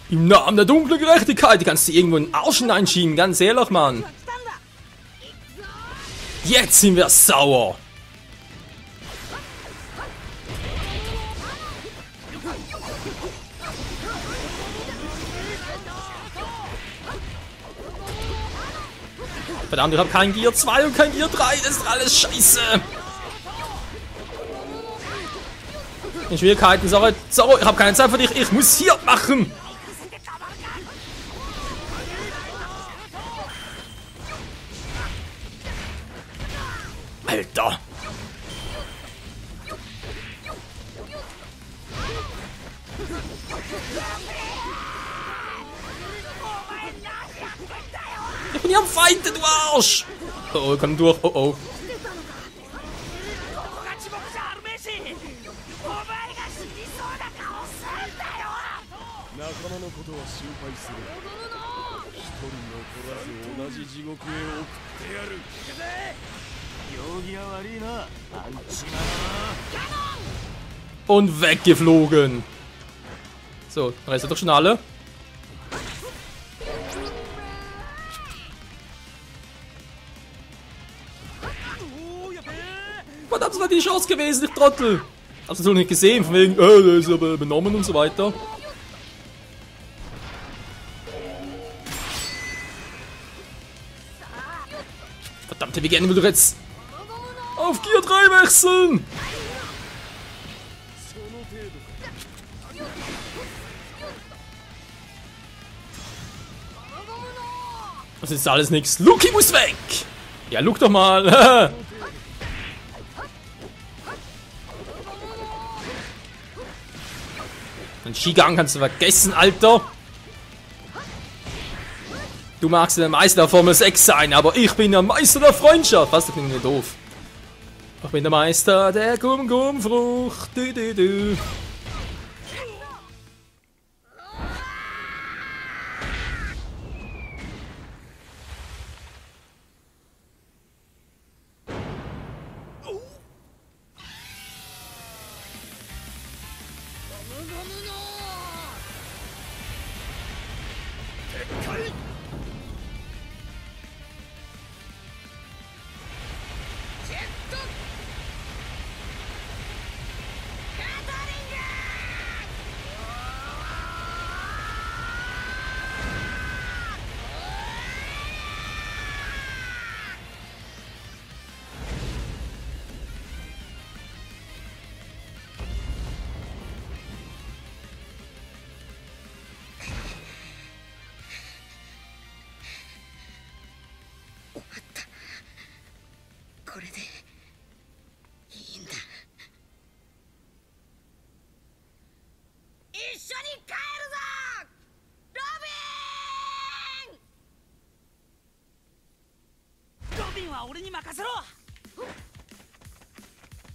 Im Namen der dunklen Gerechtigkeit, die kannst du irgendwo in den Arsch hineinschieben, ganz ehrlich, Mann. Jetzt sind wir sauer. Verdammt, ich habe kein Gear 2 und kein Gear 3, das ist alles scheiße. In Schwierigkeiten, sorry, ich habe keine Zeit für dich, ich muss hier machen. Alter. Ich bin hier am Feinden, du Arsch! Oh, ich kann durch, oh oh. Und weggeflogen. So, dann ist er doch schon alle. Verdammt, das war die Chance gewesen, ich Trottel. Hast du das noch nicht gesehen, von wegen, der ist aber benommen und so weiter. Verdammt, wie gerne will du jetzt auf Gear 3 wechseln? Das ist alles nix. Luki muss weg! Ja, look doch mal! Den Shigang kannst du vergessen, Alter! Du magst der Meister der Formel 6 sein, aber ich bin der Meister der Freundschaft! Was, das klingt mir doof. Ich bin der Meister der Gum-Gum-Frucht. Du.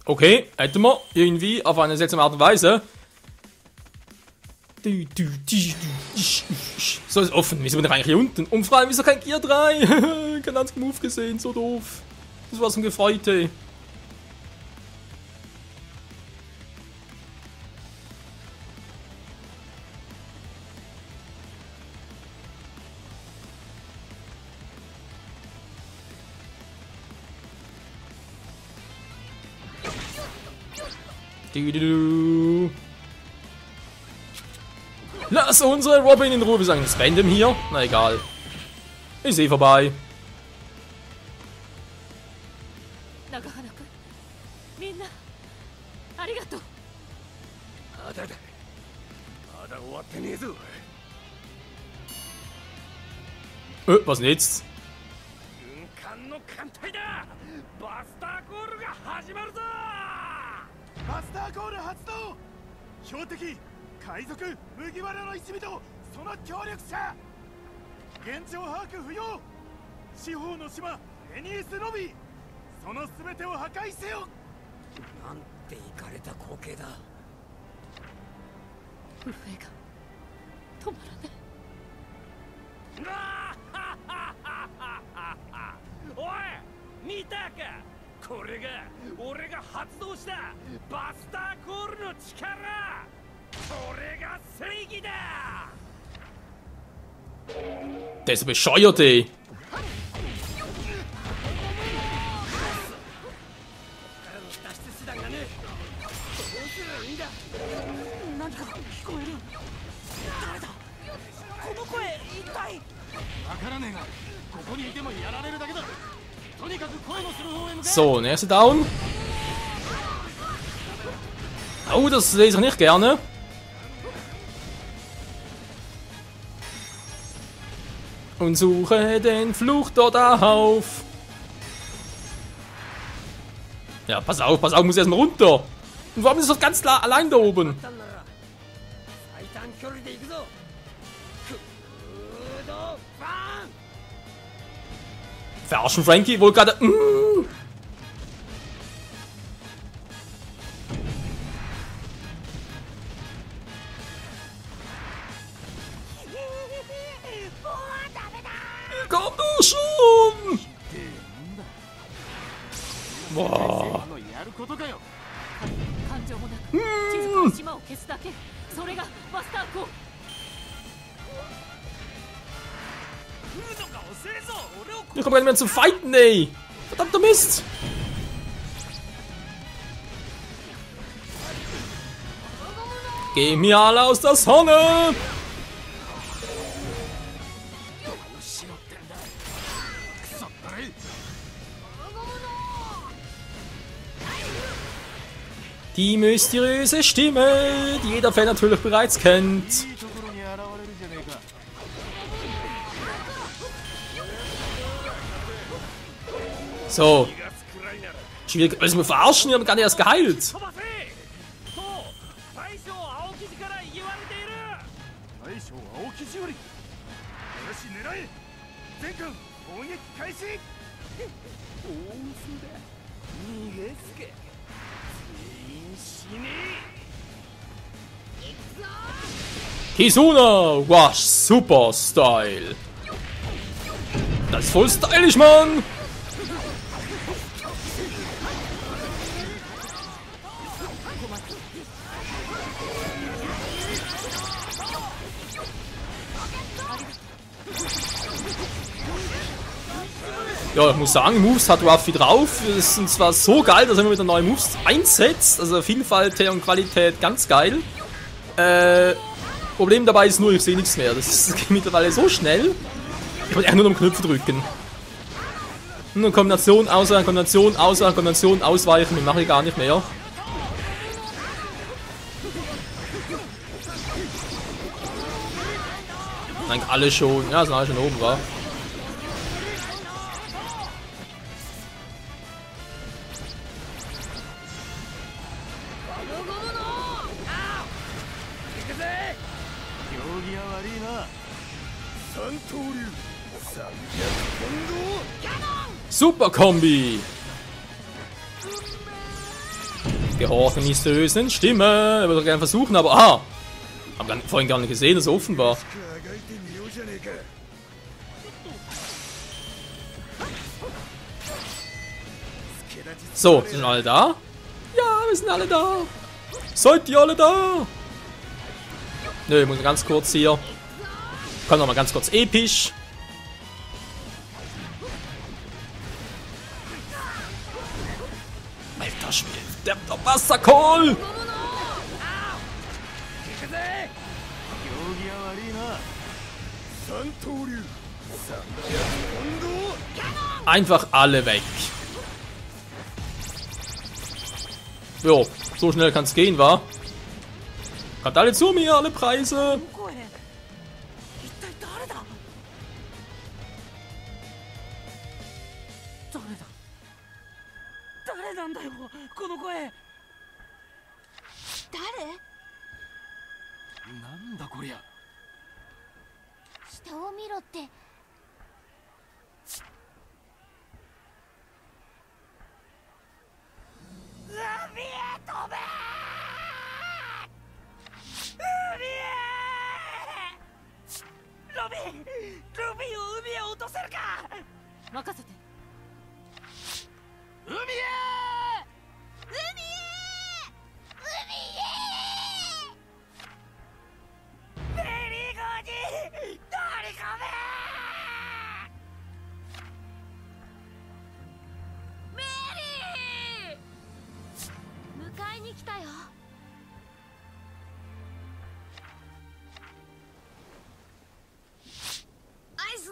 Okay, hätten wir irgendwie auf eine seltsame Art und Weise. So ist offen. Wieso bin ich eigentlich hier unten? Umfrei, wieso kein Gear 3? Kein einzigen Move gesehen, so doof. Das war so ein gefreut, ey. Lass unsere Robin in Ruhe, wir sagen Spendem hier. Na egal. Ich sehe vorbei. Was denn jetzt? Der ist so bescheuert, ey. So, nächste Down. Oh, das lese ich nicht gerne. Und suche den Fluch dort auf. Ja, pass auf, muss erstmal runter. Und warum ist das ganz klar allein da oben? Verarschen Frankie wohl gerade. Komm du schon! Boah. Ich komme gar nicht mehr zu fighten, ey! Verdammter Mist! Geh mir alle aus der Sonne! Die mysteriöse Stimme, die jeder Fan natürlich bereits kennt. So. Schwierig, weil sie mir verarschen, die haben gar nicht erst geheilt. Kizuna, wow, super Style. Das ist voll stylisch, Mann. Ja, ich muss sagen, Moves hat Ruffy drauf. Das ist zwar so geil, dass er immer wieder neue Moves einsetzt. Also Vielfalt und Qualität ganz geil. Problem dabei ist nur, ich sehe nichts mehr. Das geht mittlerweile so schnell. Ich wollte einfach nur noch Knöpfe drücken. Nur Kombination, ausweichen, Kombination, ausweichen, Kombination, ausweichen. Ich mache ich gar nicht mehr. Eigentlich alle schon. Ja, sind alle schon oben, war. Super Kombi! Gehorchen mysteriösen Stimme. Ich würde gerne versuchen, aber aha! Hab vorhin gar nicht gesehen, dass es offen war. So, sind alle da? Ja, wir sind alle da! Seid ihr alle da? Nö, ich muss ganz kurz hier. Komm noch mal ganz kurz episch. Alter Schwede, der Wasserkohl! Einfach alle weg. Jo, so schnell kann's gehen, wa? Kommt alle zu mir, alle Preise.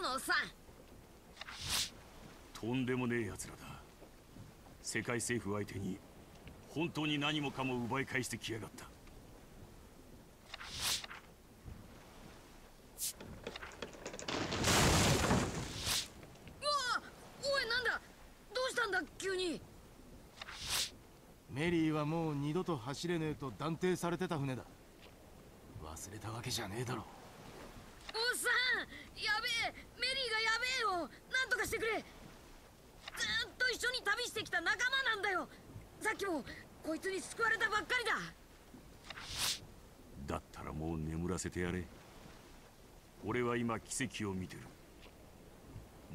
のおっさん。とんでもねえ奴らだ。世界政府相手に本当に何もかも奪い返してきやがった。うわ、おい、なんだ、どうしたんだ急に。メリーはもう二度と走れねえと断定されてた船だ。忘れたわけじゃねえだろ。おっさん、やべえ、メリーがやべえよ。なんとかしてくれ。ずーっと一緒に旅してきた仲間なんだよ。さっきもこいつに救われたばっかりだ。だったらもう眠らせてやれ。俺は今奇跡を見てる。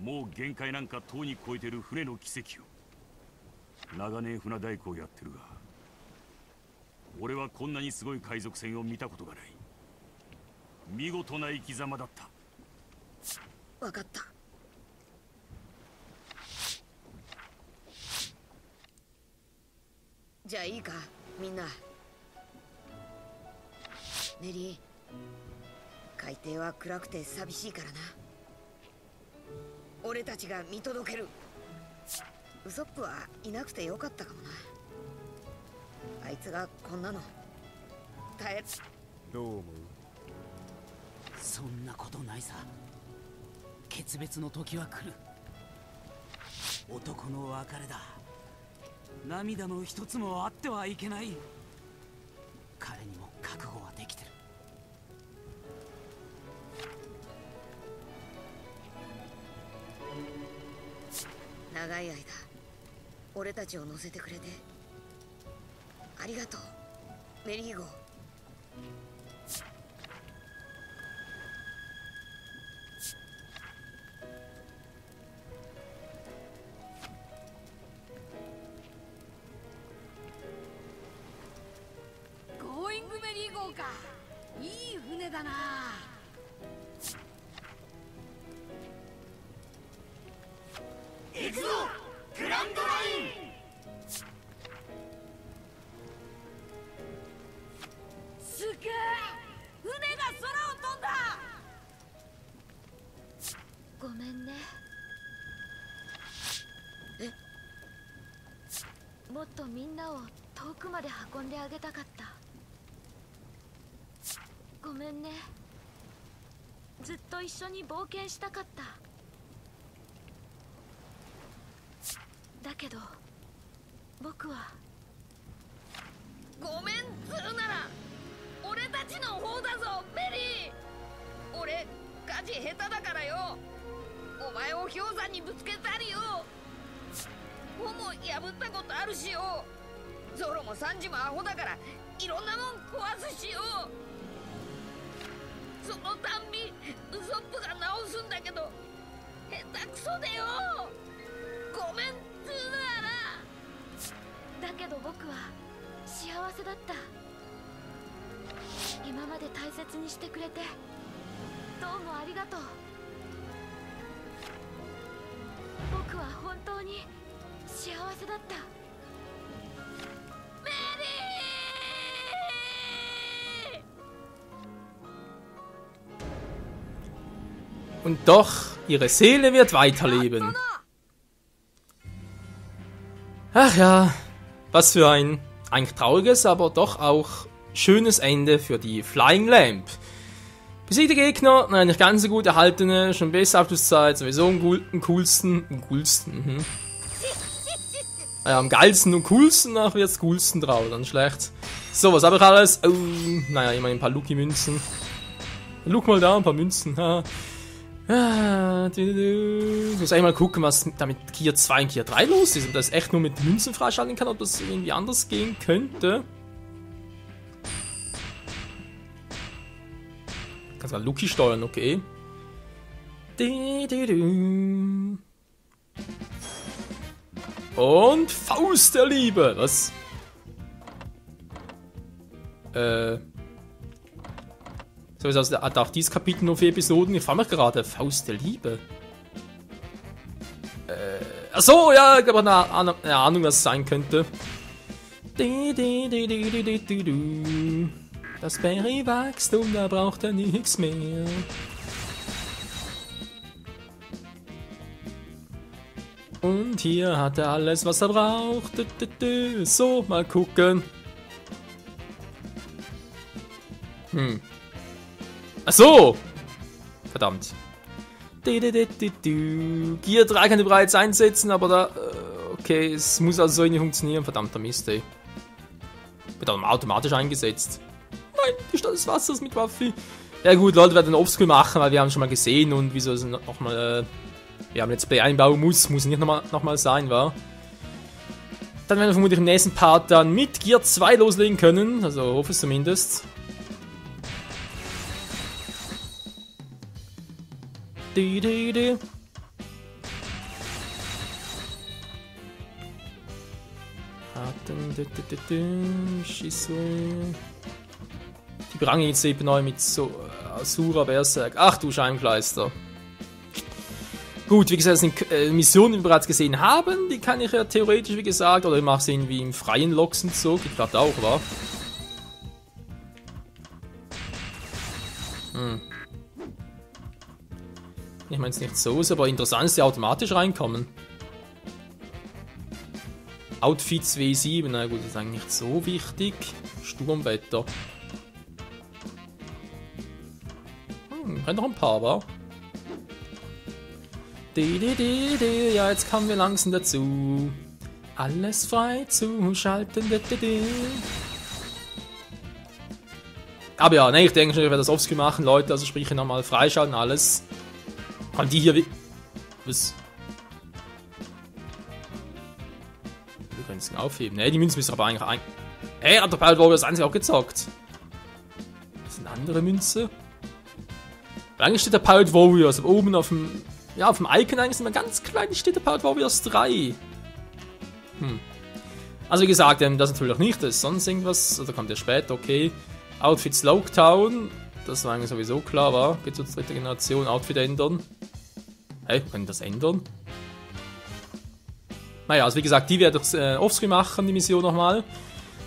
もう限界なんかとうに超えてる船の奇跡を。長年船大工をやってるが、俺はこんなにすごい海賊船を見たことがない。見事な生き様だった。わかった。じゃあいいか、みんな。メリー、海底は暗くて寂しいからな。俺たちが見届ける。ウソップはいなくてよかったかもな。あいつがこんなの耐え。どう思う？そんなことないさ。決別の時は来る。男の別れだ。涙の一つもあってはいけない。彼にも覚悟はできてる。長い間俺たちを乗せてくれてありがとう、メリーゴ。ゴーイングメリーゴーか。いい船だな。行くぞグランドライン。すげえ、船が空を飛んだ。ごめんね。もっとみんなを遠くまで運んであげたかった。ごめんね。ずっと一緒に冒険したかった。だけど僕はごめんつうなら俺たちの方だぞメリー。俺火事下手だからよ。お前を氷山にぶつけたりよ。帆も破ったことあるしよ。ゾロもサンジもアホだからいろんなもん壊すしよ。そのたんびウソップが直すんだけど下手くそでよ。ごめんつうなら。だけど僕は幸せだった。今まで大切にしてくれてどうもありがとう。僕は本当に幸せだった。メリー。 Und doch, ihre Seele wird weiterleben. Ach ja, was für ein eigentlich trauriges, aber doch auch schönes Ende für die Flying Lamp. Besiegte Gegner, eine nicht ganz so gut erhaltene, schon beste Abschlusszeit, sowieso am coolsten, ja, am geilsten und coolsten, ach wird's coolsten drauf, dann schlecht. So, was habe ich alles? Oh, naja, immerhin ein paar Lucky-Münzen. Look mal da, ein paar Münzen, ha. Ah, ich muss eigentlich mal gucken, was da mit Gear 2 und Gear 3 los ist. Ob das echt nur mit Münzen freischalten kann, ob das irgendwie anders gehen könnte. Kannst mal Lucky steuern, okay. Und Faust der Liebe, was? So ist also hat auch dieses Kapitel nur 4 Episoden. Ich frage mich gerade, Faust der Liebe. Achso, ja, ich habe eine Ahnung, was es sein könnte. Das Berry wächst und da braucht er nichts mehr. Und hier hat er alles, was er braucht. So, mal gucken. Ach so! Verdammt. Gear 3 kann ich bereits einsetzen, aber da... Okay, es muss also so irgendwie funktionieren. Verdammter Mist, ey. Wird auch automatisch eingesetzt. Nein, die Stadt des Wassers mit Waffi. Ja gut, Leute werden Offscreen machen, weil wir haben schon mal gesehen und wieso es nochmal... wir haben Let's Play einbauen muss nicht nochmal sein, wa? Dann werden wir vermutlich im nächsten Part dann mit Gear 2 loslegen können. Also hoffe es zumindest. Die berangen jetzt eben neu mit so Asura Berserk. Ach du Scheinkleister. Gut, wie gesagt, das sind Missionen, die wir bereits gesehen haben. Die kann ich ja theoretisch, wie gesagt, oder ich mache sie irgendwie im freien Loks und so. Geht gerade auch, wa? Ich meine es nicht so, ist aber interessant, dass die automatisch reinkommen. Outfits W7, na gut, das ist eigentlich nicht so wichtig. Sturmwetter. Brennt noch ein paar, wa? Ja, jetzt kommen wir langsam dazu. Alles frei zu schalten. Aber ja, ne, ich denke schon, ich werde das offscreen machen, Leute. Also sprich nochmal freischalten, alles. Kann die hier... Was? Wir können es aufheben. Ne, die Münzen müssen aber eigentlich Hey, hat der Pirate Warriors 1 auch gezockt? Das ist eine andere Münze. Eigentlich steht der Pirate Warriors, aber oben auf dem... Ja, auf dem Icon eigentlich immer ganz klein steht der Pirate Warriors 3. Also wie gesagt, das natürlich nicht, das ist sonst irgendwas, oder kommt ja später, okay. Outfit Slowtown, das war eigentlich sowieso klar, war. Geht zur dritten Generation, Outfit ändern. Hey, können das ändern? Naja, also wie gesagt, die werde ich offscreen machen, die Mission nochmal.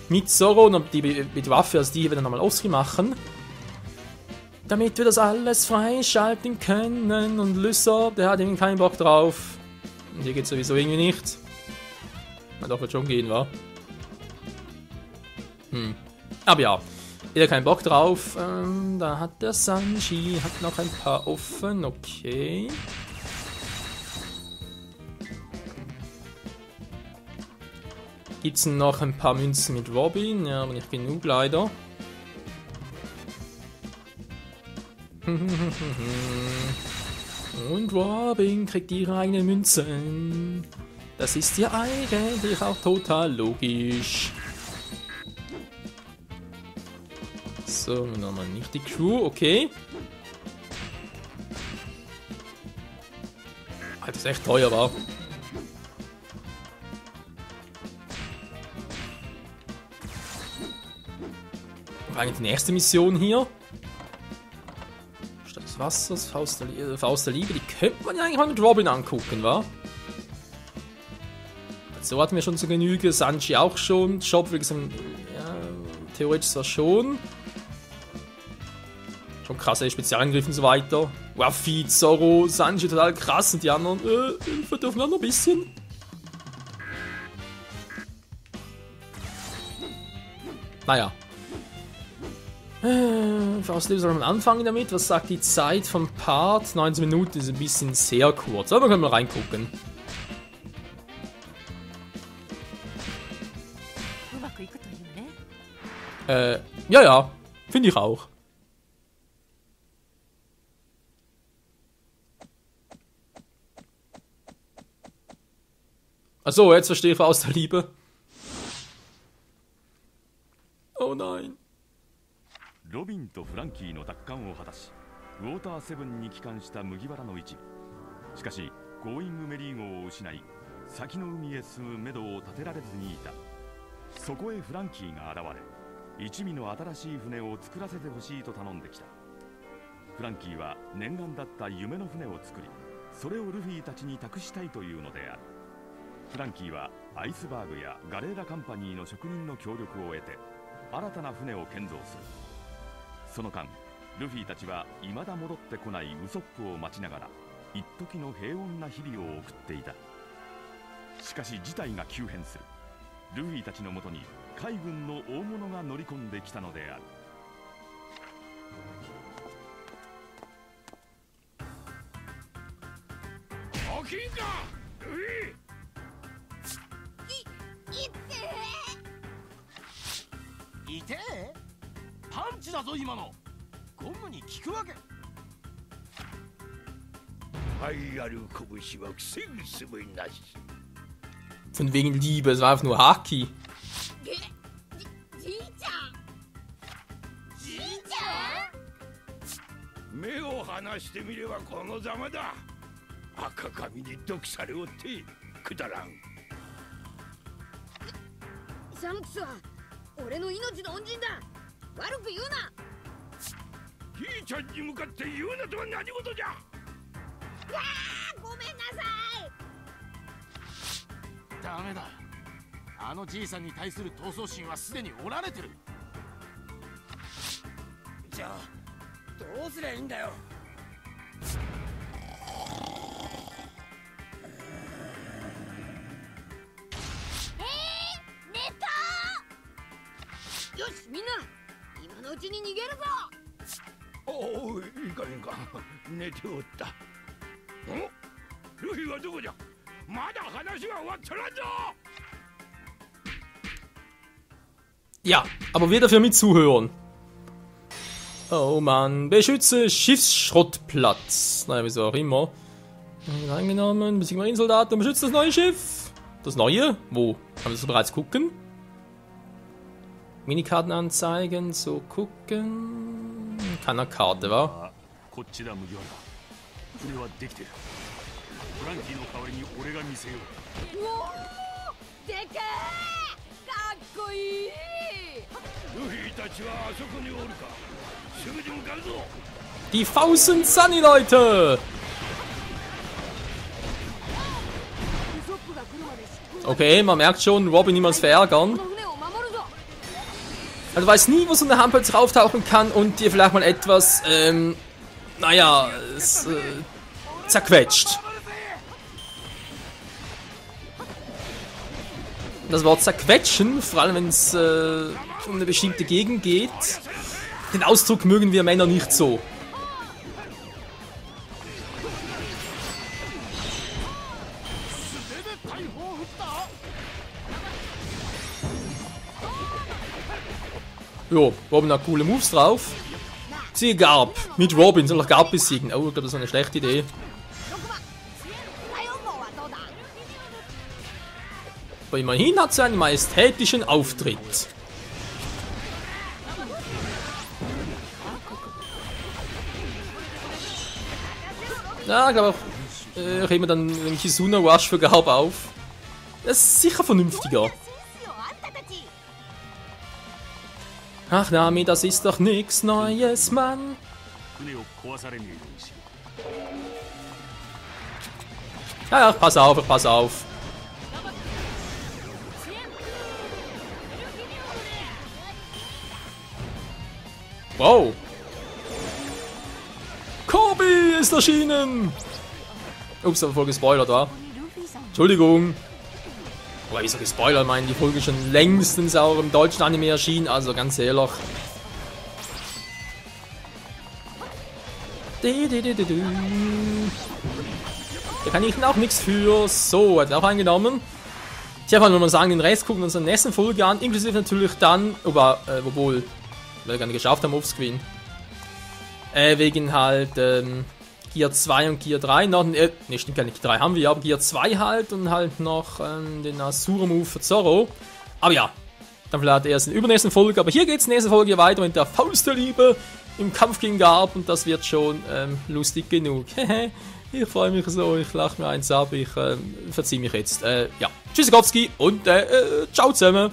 Mit Zoro und die mit Waffe, also die werden wir nochmal offscreen machen. Damit wir das alles freischalten können. Und Lysop, der hat irgendwie keinen Bock drauf. Und hier geht es sowieso irgendwie nicht. Na doch, wird schon gehen, wa? Aber ja, jeder keinen Bock drauf. Da hat der Sanji, hat noch ein paar offen, okay. Gibt es noch ein paar Münzen mit Robin? Ja, aber nicht genug leider. Und Robin kriegt ihre eigenen Münzen. Das ist ja eigentlich auch total logisch. So, nochmal nicht die Crew, okay. Alter, das ist echt teuer, war. Eigentlich die nächste Mission hier. Stadt des Wassers, Faust der Liebe, die könnte man ja eigentlich mal mit Robin angucken, wa? So hatten wir schon zu Genüge, Sanji auch schon, Shop, wie gesagt, ja, theoretisch zwar schon. Schon krasse Spezialangriff und so weiter. Waffi, Zoro, Sanji, total krass und die anderen, wir dürfen auch noch ein bisschen. Naja. Faustleben soll man anfangen damit. Was sagt die Zeit vom Part? 19 Minuten ist ein bisschen sehr kurz. Aber wir können mal reingucken. Ja, finde ich auch. Achso, jetzt verstehe ich aus der Liebe. Oh nein. ロビンとフランキーの奪還を果たし、ウォーターセブンに帰還した麦わらの一味。しかし、ゴーイングメリー号を失い、先の海へ進む目処を立てられずにいた。そこへフランキーが現れ、一味の新しい船を作らせてほしいと頼んできた。フランキーは念願だった夢の船を作り、それをルフィたちに託したいというのである。フランキーはアイスバーグやガレーラカンパニーの職人の協力を得て、新たな船を建造する。その間、ルフィたちは未だ戻ってこないウソップを待ちながら、一時の平穏な日々を送っていた。しかし事態が急変する。ルフィたちのもとに海軍の大物が乗り込んできたのである。起きんかルフ痛え？パンチだぞ今の。ゴムに効くわけ？ィ愛ある拳は防ぐすべなし。 Von wegen Liebe, es war einfach nur Haki. じいちゃんじいちゃん目を離してみればこのざまだ。赤髪に毒されおってくだらん。シャンクスは俺の命の恩人だ。悪く言うな。ひーちゃんに向かって言うなとは何事じゃ。ごめんなさい。ダメだ。あのじいさんに対する闘争心はすでに折られてる。じゃあどうすりゃいいんだよ。寝た。よしみんな今のうちに逃げるぞ。おお、いかんいかん、寝ておった。ルフィはどこじゃ。まだ話は終わっとらんぞ。 Ja, aber wieder für mich zuhören. Oh Mann, beschütze Schiffsschrottplatz. Naja, wieso auch immer. Eingenommen, besiege Marinesoldaten und beschütze das neue Schiff. Das neue? Wo? Kann man das bereits gucken? Minikarten anzeigen, so gucken. Keine Karte, wa? こっちだ麦わら。船はできてる。フランキーの代わりに俺が見せよう。うおー、でけえ。かっこいい。ルフィたちはあそこにおるか。すぐに向かうぞ。 Die Faust Sunny, Leute! Okay, man merkt schon, Robin niemals verärgern. Also du weißt nie, wo so eine Hampe jetzt auftauchen kann und dir vielleicht mal etwas, naja, zerquetscht. Das Wort zerquetschen, vor allem wenn es um eine bestimmte Gegend geht, den Ausdruck mögen wir Männer nicht so. Jo, Robin hat coole Moves drauf. Siehe Garb. Mit Robin soll er Garb besiegen. Oh, ich glaube, das ist eine schlechte Idee. Aber immerhin hat sie einen majestätischen Auftritt. Ja, ich glaube auch, heben wir dann den Kizuna Rush für Garb auf. Das ist sicher vernünftiger. Ach Nami, das ist doch nichts Neues, Mann. Ja, pass auf, pass auf. Wow. Kobe ist erschienen. Ups, aber voll gespoilert, war. Entschuldigung. Oder wieso gespoilert? Ich meine, die Folge ist schon längstens auch im deutschen Anime erschienen, also ganz ehrlich. Da kann ich auch nichts für. So, hat er auch eingenommen. Tja, wollen wir mal sagen, den Rest gucken wir uns in der nächsten Folge an, inklusive natürlich dann, obwohl wir gar nicht geschafft haben, Offscreen. Wegen halt Gear 2 und Gear 3 noch, ne, stimmt gar nicht, 3 haben wir ja, aber Gear 2 halt und halt noch den Asura-Move für Zoro. Aber ja, dann vielleicht erst in der übernächsten Folge, aber hier geht's in der nächsten Folge weiter mit der Faust der Liebe im Kampf gegen Garb und das wird schon lustig genug. Ich freue mich so, ich lache mir eins ab, ich verziehe mich jetzt. Ja, Tschüssikowski und ciao zusammen.